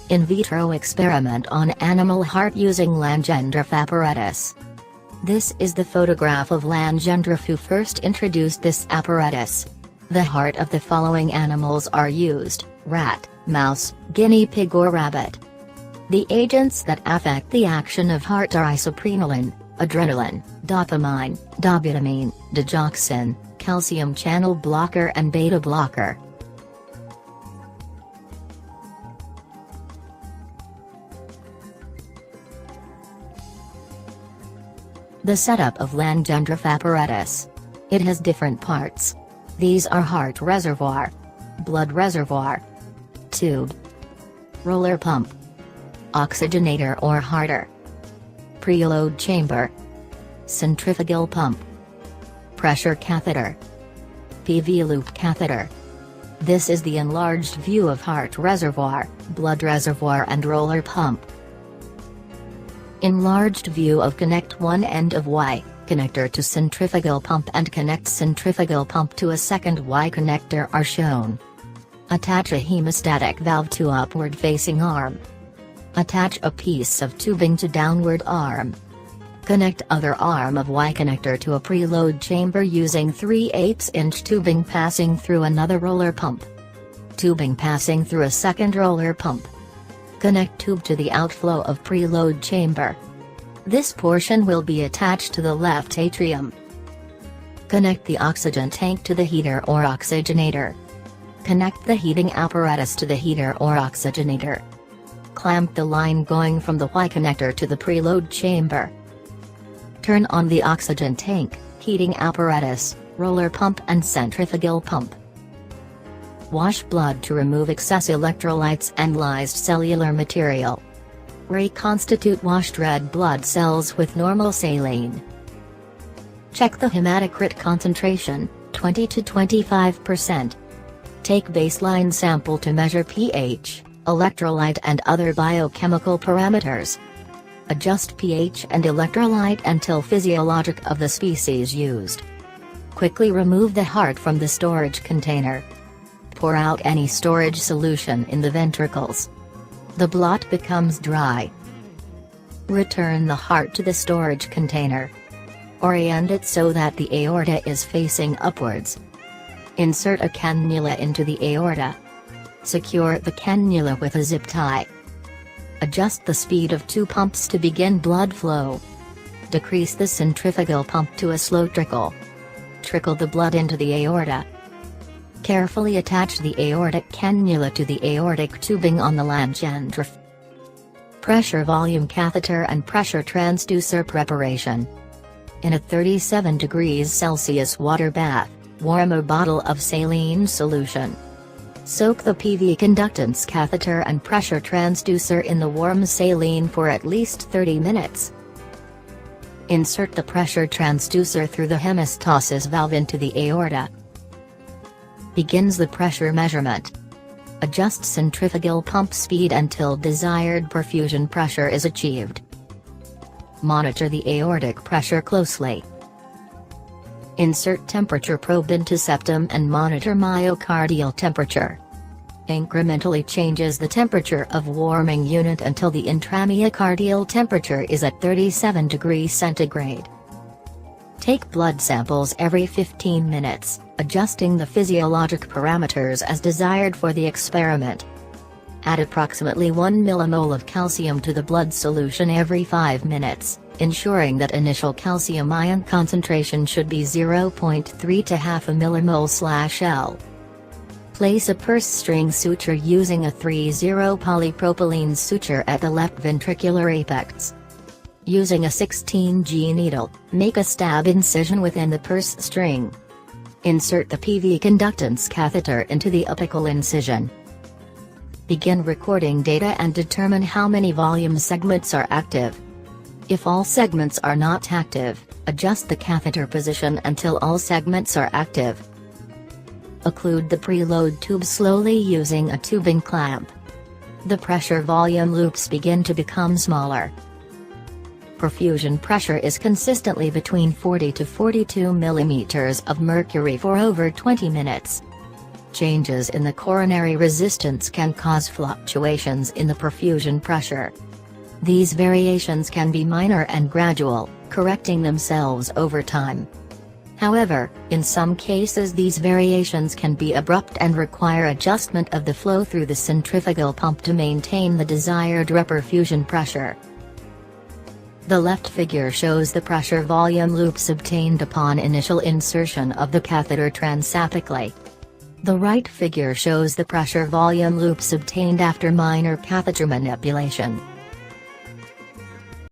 In vitro experiment on animal heart using Landgraf apparatus. This is the photograph of Landgraf who first introduced this apparatus. The heart of the following animals are used: rat, mouse, guinea pig or rabbit. The agents that affect the action of heart are isoprenolone, adrenaline, dopamine, dobutamine, digoxin, calcium channel blocker and beta blocker. The setup of Landgraf apparatus. It has different parts. These are heart reservoir, blood reservoir, tube, roller pump, oxygenator or harder, preload chamber, centrifugal pump, pressure catheter, PV loop catheter. This is the enlarged view of heart reservoir, blood reservoir and roller pump. Enlarged view of connect one end of Y connector to centrifugal pump and connect centrifugal pump to a second Y connector are shown. Attach a hemostatic valve to upward facing arm. Attach a piece of tubing to downward arm. Connect other arm of Y connector to a preload chamber using 3/8 inch tubing passing through another roller pump. Tubing passing through a second roller pump. Connect tube to the outflow of preload chamber. This portion will be attached to the left atrium. Connect the oxygen tank to the heater or oxygenator. Connect the heating apparatus to the heater or oxygenator. Clamp the line going from the Y connector to the preload chamber. Turn on the oxygen tank, heating apparatus, roller pump and centrifugal pump. Wash blood to remove excess electrolytes and lysed cellular material. Reconstitute washed red blood cells with normal saline. Check the hematocrit concentration, 20 to 25%. Take baseline sample to measure pH, electrolyte and other biochemical parameters. Adjust pH and electrolyte until physiologic of the species used. Quickly remove the heart from the storage container. Pour out any storage solution in the ventricles. The blot becomes dry. Return the heart to the storage container. Orient it so that the aorta is facing upwards. Insert a cannula into the aorta. Secure the cannula with a zip tie. Adjust the speed of 2 pumps to begin blood flow. Decrease the centrifugal pump to a slow trickle. Trickle the blood into the aorta. Carefully attach the aortic cannula to the aortic tubing on the Landgraf. Pressure volume catheter and pressure transducer preparation. In a 37 degrees Celsius water bath, warm a bottle of saline solution. Soak the PV conductance catheter and pressure transducer in the warm saline for at least 30 minutes. Insert the pressure transducer through the hemostasis valve into the aorta. Begins the pressure measurement. Adjust centrifugal pump speed until desired perfusion pressure is achieved. Monitor the aortic pressure closely. Insert temperature probe into septum and monitor myocardial temperature. Incrementally changes the temperature of warming unit until the intramyocardial temperature is at 37 degrees centigrade. Take blood samples every 15 minutes, adjusting the physiologic parameters as desired for the experiment. Add approximately 1 millimole of calcium to the blood solution every 5 minutes, ensuring that initial calcium ion concentration should be 0.3 to half a millimole/L. Place a purse string suture using a 3/0 polypropylene suture at the left ventricular apex. Using a 16G needle, make a stab incision within the purse string. Insert the PV conductance catheter into the apical incision. Begin recording data and determine how many volume segments are active. If all segments are not active, adjust the catheter position until all segments are active. Occlude the preload tube slowly using a tubing clamp. The pressure volume loops begin to become smaller. Perfusion pressure is consistently between 40 to 42 mm of mercury for over 20 minutes. Changes in the coronary resistance can cause fluctuations in the perfusion pressure. These variations can be minor and gradual, correcting themselves over time. However, in some cases these variations can be abrupt and require adjustment of the flow through the centrifugal pump to maintain the desired reperfusion pressure. The left figure shows the pressure-volume loops obtained upon initial insertion of the catheter transapically. The right figure shows the pressure-volume loops obtained after minor catheter manipulation.